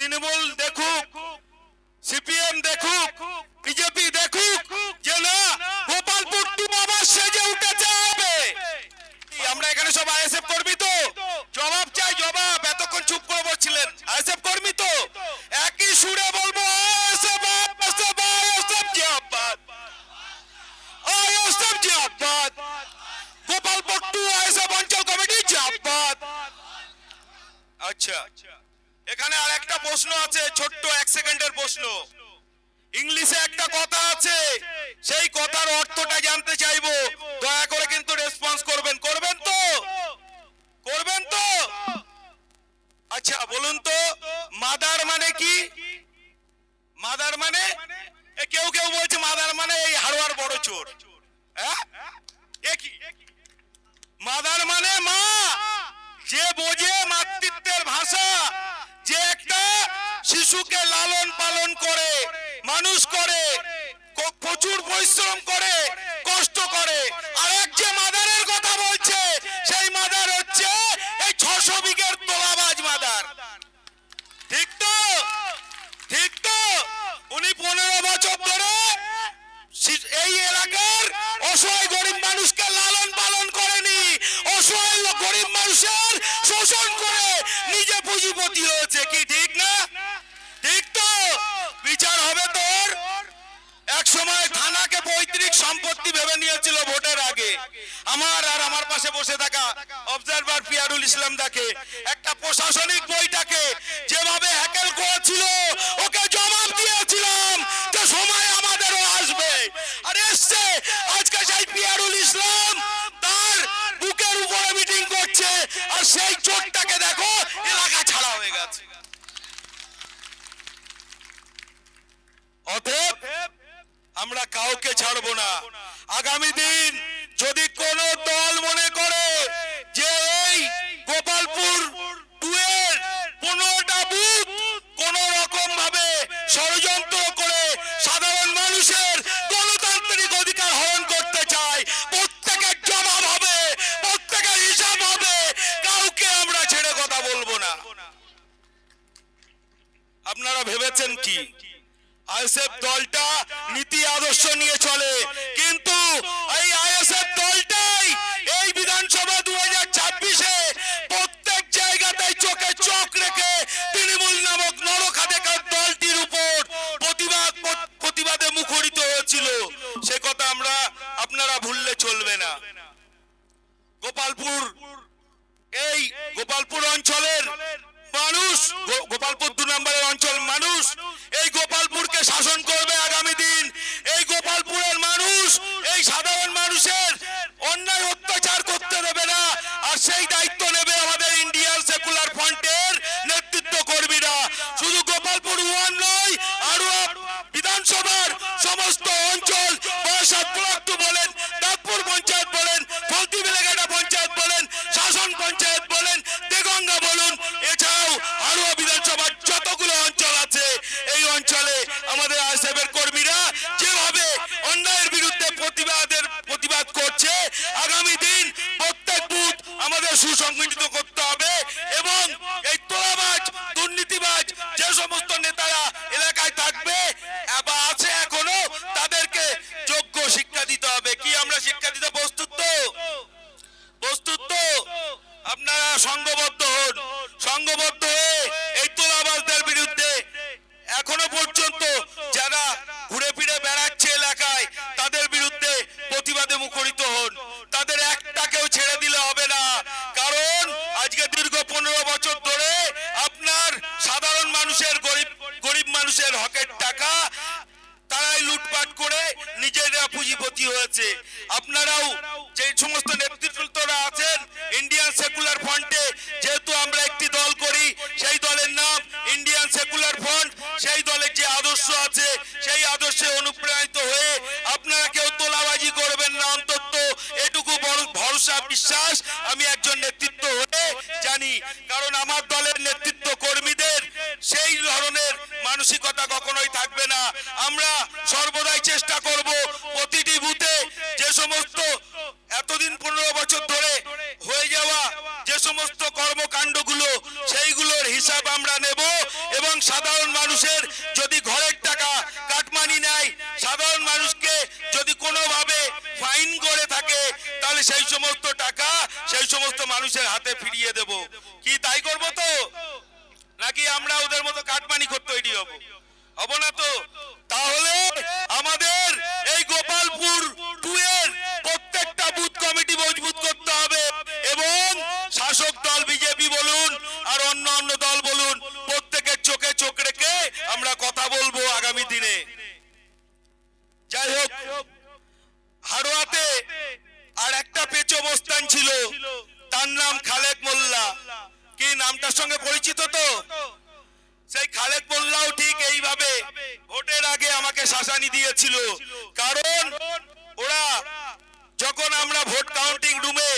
তৃণমূল দেখুক, সিপিএম দেখুক, বিজেপি দেখুক যে না গোপালপুর টু আবার সেজে উঠেছে হবে। আমরা এখানে সব আইএসএফ কর্মী তো, জবাব চাই জবাব। এতক্ষণ চুপ করে বসছিলেন, আইএসএফ কর্মী তো একই সুরে বলবো আইএসএফ আইএসএফ আইএসএফ জিন্দাবাদ, আইএসএফ জিন্দাবাদ, গোপালপুর টু আইএসএফ অঞ্চল কমিটি জিন্দাবাদ। আচ্ছা, এখানে আর একটা প্রশ্ন আছে, ছোট্ট 1 সেকেন্ডের প্রশ্ন। ইংলিশে একটা কথা আছে, সেই কথার অর্থটা জানতে চাইবো, দয়া করে কিন্তু রেসপন্স করবেন। করবেন তো? করবেন তো? আচ্ছা বলুন তো, মাদার মানে কি? মাদার মানে কেউ কেউ বলছে মাদার মানে এই হাড়োয়ার বড় চোর। হ্যাঁ, কি মাদার মানে মা, যে বোঝে মাতৃত্বের ভাষা, যে একটা শিশুকে লালন পালন করে মানুষ করে, প্রচুর পরিশ্রম করে, কষ্ট করে। আর এক যে মাদারের কথা বলছে, সেই মাদার হচ্ছে এই 600 বিঘের তোলাবাজ মাদার। ঠিক তো? ঠিক তো? উনি 15 বছর ধরে এই এলাকার অসহায় গরিব মানুষকে লালন পালন করেনি, অসহায় গরিব মানুষের শোষণ করে নিজে পুঁজিপতি হয়েছে। কি ঠিক না? ঠিক তো? বিচার হবে তোর। এক সময় থানাকে পৈতৃক সম্পত্তি ভেবে নিয়েছিল ভোটের আগে। আমার আর আমার পাশে বসে থাকা অবজারভার পিয়ারুল ইসলাম দাকে একটা প্রশাসনিক বইটাকে যেভাবে হ্যাকেল করেছিল, ওকে জবাব দিয়েছিলাম যে সময় আমাদেরও আসবে। আর এসছে আজকে সেই পিয়ারুল ইসলাম তার বুকের উপরে মিটিং করছে, আর সেই চোটটাকে দেখো এলাকা ছাড়া হয়ে গেছে। অতএব আমরা কাউকে ছাড়বো না। আগামী দিন যদি কোন দল মনে করে যে এই গোপালপুর 2 এর 15টা বুথ কোন রকম ভাবে ষড়যন্ত্র করে সাধারণ মানুষের গণতান্ত্রিক অধিকার হরণ করতে চায়, প্রত্যেকের জবাব হবে, প্রত্যেকের হিসাব হবে। কাউকে আমরা ছেড়ে কথা বলবো না। আপনারা ভেবেছেন কি আইএসএফ দলটা নীতি আদর্শ নিয়ে চলে, কিন্তু এই আইএসএফ দলটাই এই বিধানসভা 2026-এ প্রত্যেক জায়গাতেই চোখে চোখ রেখে তৃণমূল নামক নরখাদেকার দলটির উপর প্রতিবাদে মুখরিত হয়েছিল। সে কথা আপনারা ভুললে চলবে না। এই গোপালপুর অঞ্চলের মানুষ, গোপালপুর 2 নম্বরের অঞ্চল মানুষ এই গোপালপুরকে শাসন করবে আগামী দিন। এই গোপালপুরের মানুষ এই সাধারণ মানুষের অন্যায় অত্যাচার করতে দেবে না, আর সেই দায়িত্ব নেবে আমাদের ইন্ডিয়ান সেকুলার ফ্রন্টের নেতৃত্ব কর্মীরা। শুধু গোপালপুর 1 নয়, আরো বিধানসভার সমস্ত অঞ্চল, বয়সাদ ব্লক বলেন, দাঁতপুর পঞ্চায়েত বলেন, ফলতি বেলেঘাটা পঞ্চায়েত বলেন, শাসন পঞ্চায়েত বলেন, দেগঙ্গা বলুন, এছাড়াও আরো বিধানসভার যতগুলো অঞ্চল আছে, এই অঞ্চলে আমাদের আইএসএফের কর্মীরা যেভাবে অন্যায়ের বিরুদ্ধে প্রতিবাদ করছে, আগামী দিন প্রত্যেক বুথ আমাদের সুসংগঠিত করতে হবে। এবং এই তোলাবাজ দুর্নীতিবাজ যে সমস্ত নেতারা এলাকায় থাকবে বা আছে এখনো, তাদেরকে যোগ্য শিক্ষা দিতে হবে। কি আমরা শিক্ষা দিতে প্রস্তুত তো? প্রস্তুত তো? আপনারা সংঘবদ্ধ হন, সংঘবদ্ধ হয়ে এই তোলাবাজদের বিরুদ্ধে এখনো পর্যন্ত যারা ঘুরে ফিরে বেড়াচ্ছে এলাকায়, তাদের বিরুদ্ধে প্রতিবাদে মুখরিত হন। তাদের একটাকেও ছেড়ে দিলে হবে না, কারণ আজকে দীর্ঘ 15 বছর ধরে আপনার সাধারণ মানুষের, গরিব মানুষের হকের টাকা তারাই লুটপাট করে নিজেরা পুঁজিপতি হয়েছে। আপনারাও যে সমস্ত নেতৃত্বরা আছেন ইন্ডিয়ান সেকুলার ফ্রন্টে, যেহেতু আমরা একটি দল করি, সেই দলের নাম ইন্ডিয়ান সেকুলার ফ্রন্ট, সেই দলের যে আদর্শ আছে সেই আদর্শে অনুপ্রাণিত হয়ে আপনারা কেউ তোলাবাজি করবেন না, অন্তত এটুকু ভরসা বিশ্বাস আমি একজন নেতৃত্ব হয়ে জানি। কারণ আমার দলের নেতৃত্ব কর্মীদের সেই ধরনের মানসিকতা কখনোই থাকবে না। আমরা সর্বদাই চেষ্টা করব প্রতিটি বুথে যে সমস্ত এতদিন 15 বছর ধরে হয়ে যাওয়া যে সমস্ত কর্মকাণ্ডগুলো, সেইগুলোর হিসাব আমরা নেব এবং সাধারণ মানুষের যদি ঘরের টাকা কাটমানি নেয়, সাধারণ মানুষকে যদি কোনোভাবে ফাইন করে থাকে, তাহলে সেই সমস্ত টাকা সেই সমস্ত মানুষের হাতে ফিরিয়ে দেব। কি তাই করব তো, নাকি আমরা ওদের মতো কাটমানি করতে তৈরি হব? হব না তো। তাহলে আমাদের এই গোপালপুর 2 এর প্রত্যেকটা বুথ কমিটি মজবুত করতে হবে এবং শাসক দল বিজেপি বলুন আর অন্য দল বলুন, প্রত্যেকের চোখে চোখ রেখে আমরা কথা বলবো আগামী দিনে। যাই হোক, হাড়োয়াতে আর একটা পেচো মস্তান ছিল, তার নাম খালেক মোল্লা। কি নামটার সঙ্গে পরিচিত তো? সেই খালেক মোল্লাও ঠিক এইভাবে ভোটের আগে আমাকে শাসানি দিয়েছিল। কারণ ওরা যখন আমরা ভোট কাউন্টিং রুমে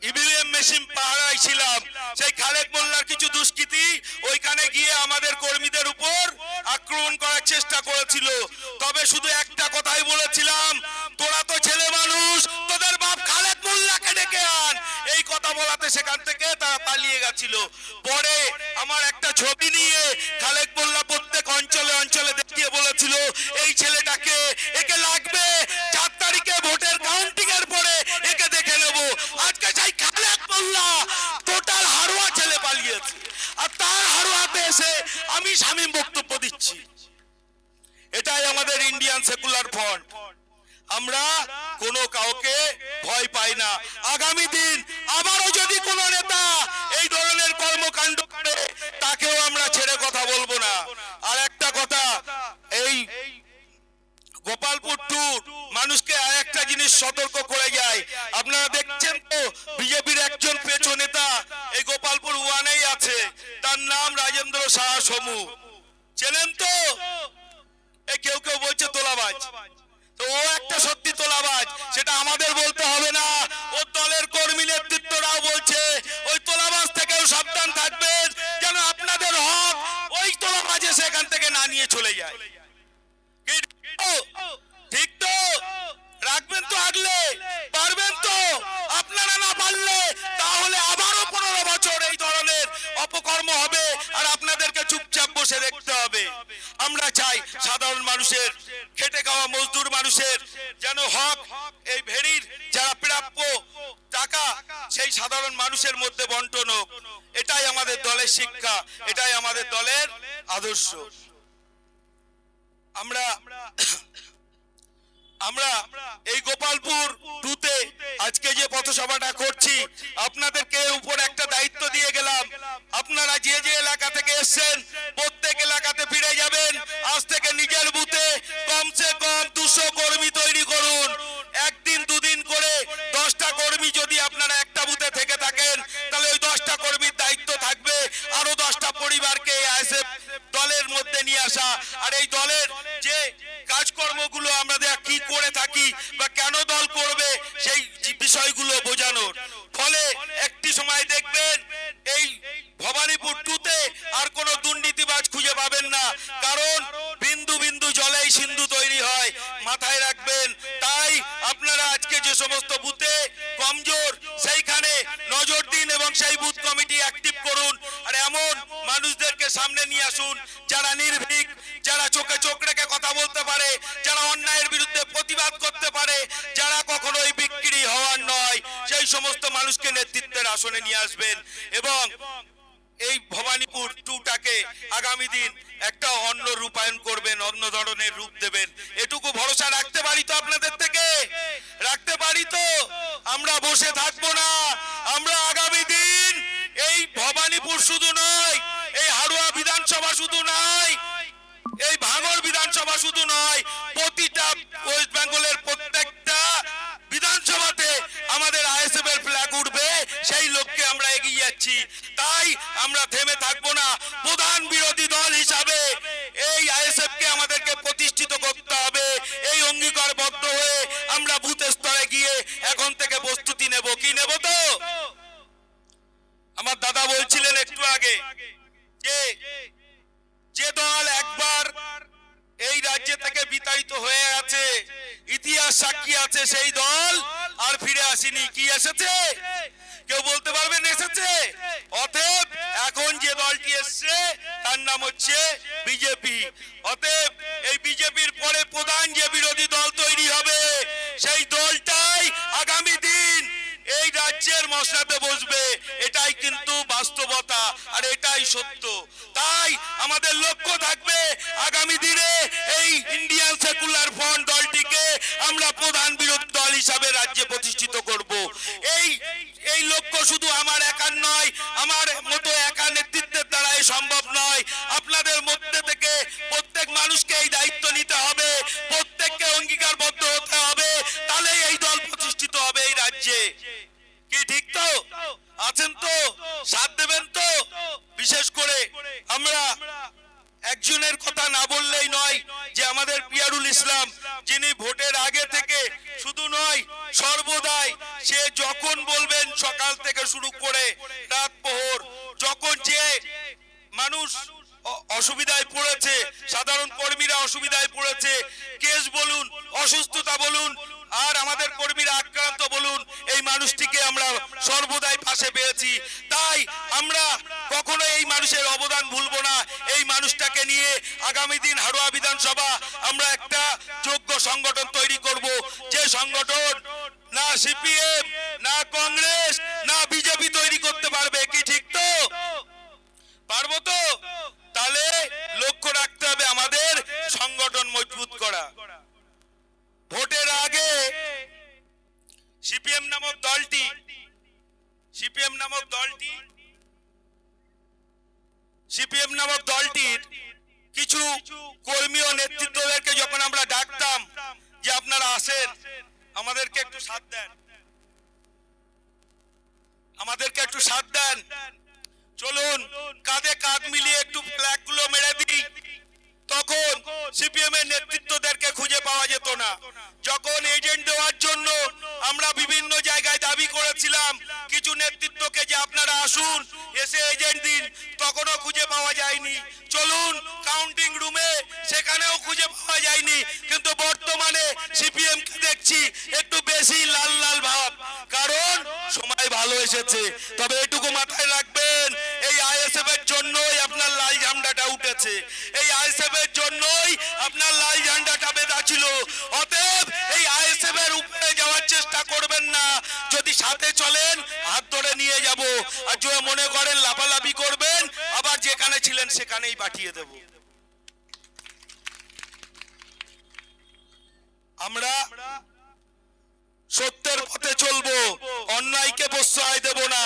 ইভিএম মেশিন পাহারায় ছিলাম, সেই খালেক মোল্লার কিছু দুষ্কৃতী ওইখানে গিয়ে আমাদের কর্মীদের উপর আক্রমণ করার চেষ্টা করেছিল। তবে শুধু একটা কথাই বলেছিলাম, তোরা তো ছেলে মানুষ, তোদের বাপ খালেক মোল্লাকে ডেকে আন। এই কথা বলাতে সেখান থেকে তারা পালিয়ে গেছিল। পরে আমার একটা ছবি নিয়ে খালেক মোল্লা প্রত্যেক অঞ্চলে অঞ্চলে দেখিয়ে বলেছিল, এই ছেলেটাকে, একে লাগবে 4 তারিখে ভোটের কাউন্টিং এর পরে একে দেখে নেব। আজকে সেই খালেক মোল্লা টোটাল হাড়োয়া ছেলে পালিয়েছে, আর তার হাড়োয়াতে এসে আমি শামীম বক্তব্য দিচ্ছি। এটাই আমাদের ইন্ডিয়ান সেকুলার ফ্রন্ট। আমরা কোনো কাউকে ভয় পাই না। আগামী দিন আবারও যদি কোনো নেতা এই ধরনের কর্মকাণ্ড করে, তাকেও আমরা ছেড়ে কথা বলবো না। আর একটা কথা, এই গোপালপুর 2 মানুষকে আরেকটা জিনিস সতর্ক করে যায়। আপনারা দেখছেন তো, বিজেপির একজন পেছো নেতা এই গোপালপুর 1-এই আছে, তার নাম রাজেন্দ্র সাহা সমু। চেনেন তো? এই কেউ কেউ বলছে তোলাবাজ, তো ও একটা সত্যি তোলাবাজ, সেটা আমাদের বলতে হবে না, ওর দলের কর্মী নেতৃত্বরাও বলছে ওই তোলাবাজ থেকেও সাবধান থাকবেন, যেন আপনাদের হক ওই তোলাবাজে সেখান থেকে না নিয়ে চলে যায়। ঠিক তো? রাখবেন তো, আগলে পারবেন তো? আপনারা না পারলে তাহলে আবারও 15 বছর এই ধরনের অপকর্ম হবে আর আপনাদেরকে চুপচাপ বসে দেখতে হবে। আমরা চাই সাধারণ মানুষের, খেটে খাওয়া মজদুর মানুষের যেন হক, এই ভেড়ির যারা প্রাপ্য টাকা সেই সাধারণ মানুষের মধ্যে বন্টন হোক। এটাই আমাদের দলের শিক্ষা, এটাই আমাদের দলের আদর্শ। আমরা এই গোপালপুর 2-তে আজকে যে পথসভাটা করছি, আপনাদেরকে উপর একটা দায়িত্ব দিয়ে গেলাম। আপনারা যে যে এলাকা থেকে এসেছেন, প্রত্যেক এলাকাতে ফিরে যাবেন। আজ থেকে নিজের বুথে কমসে কম 200 কর্মী তৈরি করুন। একদিন 2 দিন করে 10টা কর্মী যদি আপনারা একটা বুথে থেকে থাকেন, তাহলে ওই 10টা কর্মীর দায়িত্ব থাকবে আরো 10টা পরিবারকে আইএসএফ দলের মধ্যে নিয়ে আসা। আর এই দলের যে কাজকর্মগুলো আমরা কি করে থাকি বা কেন দল করবে, সেই বিষয়গুলো বোঝানোর ফলে একটি সময় দেখবেন এই ভবানীপুর 2-তে আর কোনো দুর্নীতিবাজ খুঁজে পাবেন না। কারণ বিন্দু বিন্দু জলেই সিন্ধু তৈরি হয়, মাথায় রাখবেন। তাই আপনারা আজকে যে সমস্ত বুথে কমজোর, সেইখানে নজর দিন এবং সেই বুথ কমিটি অ্যাক্টিভ করুন। আর এমন মানুষদেরকে সামনে নিয়ে আসুন যারা নির্ভীক, যারা চোখে চোখ রেখে কথা বলতে পারে, যারা অন্যায়ের বিরুদ্ধে প্রতিবাদ করতে পারে, যারা কখনোই বিক্রি হওয়ার নয়, সেই সমস্ত মানুষকে নেতৃত্বের আসনে নিয়ে আসবেন এবং এই ভবানীপুর 2টাকে আগামী দিন একটা অন্য রূপায়ণ করবেন, অন্য ধরনের রূপ দেবেন। এটুকু ভরসা রাখতে পারি তো আপনাদের থেকে? রাখতে পারি তো? আমরা বসে থাকবো না। আমরা আগামী দিন এই ভবানীপুর শুধু নয়, এই হাড়োয়া বিধানসভা শুধু নয়, এই ভাঙড় বিধানসভা শুধু নয়, প্রতিটা ওয়েস্ট বেঙ্গলের প্রত্যেকটা বিধানসভাতে আমাদের আইএসএফ এর ফ্ল্যাগ উঠবে, সেই লক্ষ্যে আমরা এগিয়ে যাচ্ছি। তাই আমরা থেমে থাকবো না। প্রধান বিরোধী দল হিসাবে এই আইএসএফ কে আমাদেরকে প্রতিষ্ঠিত করতে হবে। এই অঙ্গীকারবদ্ধ হয়ে আমরা বুথ স্তরে গিয়ে এখন থেকে প্রস্তুতি নেব। কি নেব তো? আমার দাদা বলছিলেন একটু আগে যে দল একবার এই রাজ্য থেকে বিতাড়িত হয়ে আছে, ইতিহাস সাক্ষী আছে, সেই দল আর ফিরে আসেনি। কি এসেছে? কেউ বলতে পারবেন এসেছে? অতএব এখন যে দলটি এসছে তার নাম হচ্ছে বিজেপি। অতএব এই বিজেপির পরে প্রধান যে বিরোধী দল তৈরি হবে সেই দলটাই আগামী দিন এই রাজ্যের মসনাদে বসবে। এটাই কিন্তু বাস্তবতা আর এটাই সত্য। তাই আমাদের লক্ষ্য থাকবে আগামী দিনে এই ইন্ডিয়ান সেকুলার ফ্রন্ট দলটিকে আমরা প্রধান বিরোধী দল হিসাবে রাজ্যে প্রতিষ্ঠিত করব। এই লক্ষ্য শুধু আমার একার নয়, আমার মতো একা নেতৃত্বের দ্বারাই সম্ভব নয়। আপনাদের মধ্যে থেকে প্রত্যেক মানুষকে এই দায়িত্ব নিতে হবে, প্রত্যেককে অঙ্গীকারবদ্ধ হতে হবে, তাহলে এই দল প্রতিষ্ঠিত হবে এই রাজ্যে। কি ঠিক তো? আছেন তো? সাথ দেবেন তো? বিশেষ করে আমরা একজনের কথা না বললেই নয় যে আমাদের পিয়ারুল ইসলাম, যিনি ভোটের আগে থেকে শুধু নয় সর্বদাই, সে যখন বলবেন সকাল থেকে শুরু করে রাত প্রহর, যখন যে মানুষ অসুবিধায় পড়েছে, সাধারণ কর্মীরা অসুবিধায় পড়েছে, কেস বলুন, অসুস্থতা বলুন, আর আমাদের কর্মীরা আক্রান্ত বলুন, এই মানুষটিকে আমরা সর্বদাই পাশে পেয়েছি। তাই আমরা কখনো এই মানুষের অবদান ভুলবো না। এই মানুষটাকে নিয়ে আগামী দিন হাড়োয়া বিধানসভা আমরা একটা যোগ্য সংগঠন তৈরি করব, যে সংগঠন না সিপিএম, না কংগ্রেস, না বিজেপি তৈরি করতে পারবে। কি ঠিক তো? পারবো তো? তাহলে লক্ষ্য রাখতে হবে আমাদের সংগঠন মজবুত করা। ভোটের আগে সিপিএম নামক দলটির কিছু কর্মী ও নেতৃত্বদেরকে যখন আমরা ডাকতাম যে আপনারা আসেন, আমাদেরকে একটু সাথ দেন, চলুন কাঁধে কাঁধ মিলিয়ে একটু ফ্ল্যাগ গুলো মেরে দিই, তখন সিপিএম এর নেতৃত্বদেরকে খুঁজে পাওয়া যেত না। যখন এজেন্ট দেওয়ার জন্য আমরা বিভিন্ন জায়গায় দাবি করেছিলাম কিছু নেতৃত্বকে যে আপনারা আসুন, এসে এজেন্ট দিন, তখনও খুঁজে পাওয়া যায়নি। চলুন কাউন্টিং রুমে, সেখানেও খুঁজে পাওয়া যায়নি। কিন্তু বর্তমানে সিপিএম কে দেখছি একটু বেশি লাল লাল ভাব, কারণ সময় ভালো এসেছে। তবে এটুকু মাথায় রাখবেন, এই আইএসএফ এর জন্যই আপনার লাল ঝান্ডাটা উঠেছে, এই আইএসএফ এর জন্যই আপনার লাল ঝান্ডাটা বেঁধা ছিল। অতএব এই আইএসএফ এর উপরে যাওয়ার চেষ্টা করবেন না। যদি সাথে চলেন হাত ধরে নিয়ে যাব, আর যদি মনে করেন লাফালাফি করবেন, আবার যেখানে ছিলেন সেখানেই পাঠিয়ে দেব। আমরা সত্যের পথে চলবো, অন্যায়কে প্রশ্রয় দেব না।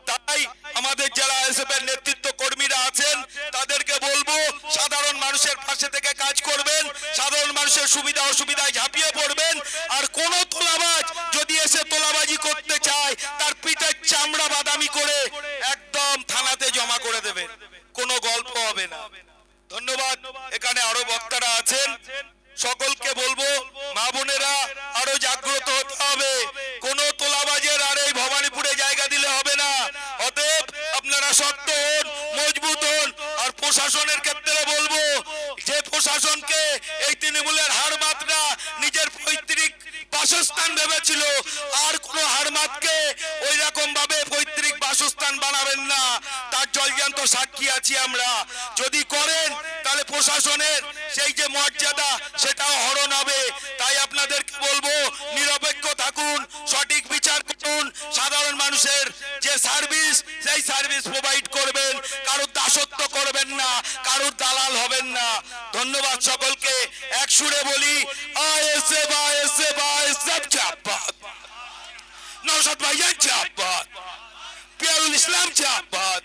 তাই আমাদের যারা আইএসএফ এর নেতৃত্ব কর্মীরা আছেন তাদেরকে বলবো সাধারণ মানুষের পাশে থেকে কাজ করবেন, সাধারণ মানুষের সুবিধা অসুবিধায় ঝাঁপিয়ে পড়বেন। আর কোন তোলাবাজ যদি এসে তোলাবাজি করতে চায়, তার পিঠের চামড়া বাদামি করে একদম থানাতে জমা করে দেবেন, কোনো গল্প হবে না। ধন্যবাদ। এখানে আরো বক্তারা আছেন, সকলকে বলবো মা বোনেরা আরো জাগ্রত হতে হবে। কোন তোলাবাজের আর এই ভবানীপুরে জায়গা দিলে হবে না। অতএব আপনারা শক্ত হন, মজবুত হন। আর প্রশাসনের ক্ষেত্রে বলবো যে প্রশাসনকে এই তৃণমূলের হারমাতরা নিজের পৈতৃক বাসস্থান ভেবেছিল, আর কোন হারমাতকে ওই রকম ভাবে পৈতৃক বাসস্থান বানাবেন না। তার জলজান্ত সাক্ষী আছি আমরা। যদি করেন তাহলে প্রশাসনের সেই যে মর্যাদা সেটাও হরণ হবে। তাই আপনাদেরকে বলবো নিরপেক্ষ থাকুন, সঠিক বিচার করুন, সাধারণ মানুষের যে সার্ভিস সেই সার্ভিস প্রোভাইড করবেন, কারোর দাসত্ব করবেন না, কারোর দালাল হবেন না। ধন্যবাদ সকলকে। এক সুরে বলি আইএসএফ আইএসএফ আইএসএফ জিন্দাবাদ, নওশাদ ভাইজান জিন্দাবাদ, পিয়ারুল ইসলাম জিন্দাবাদ।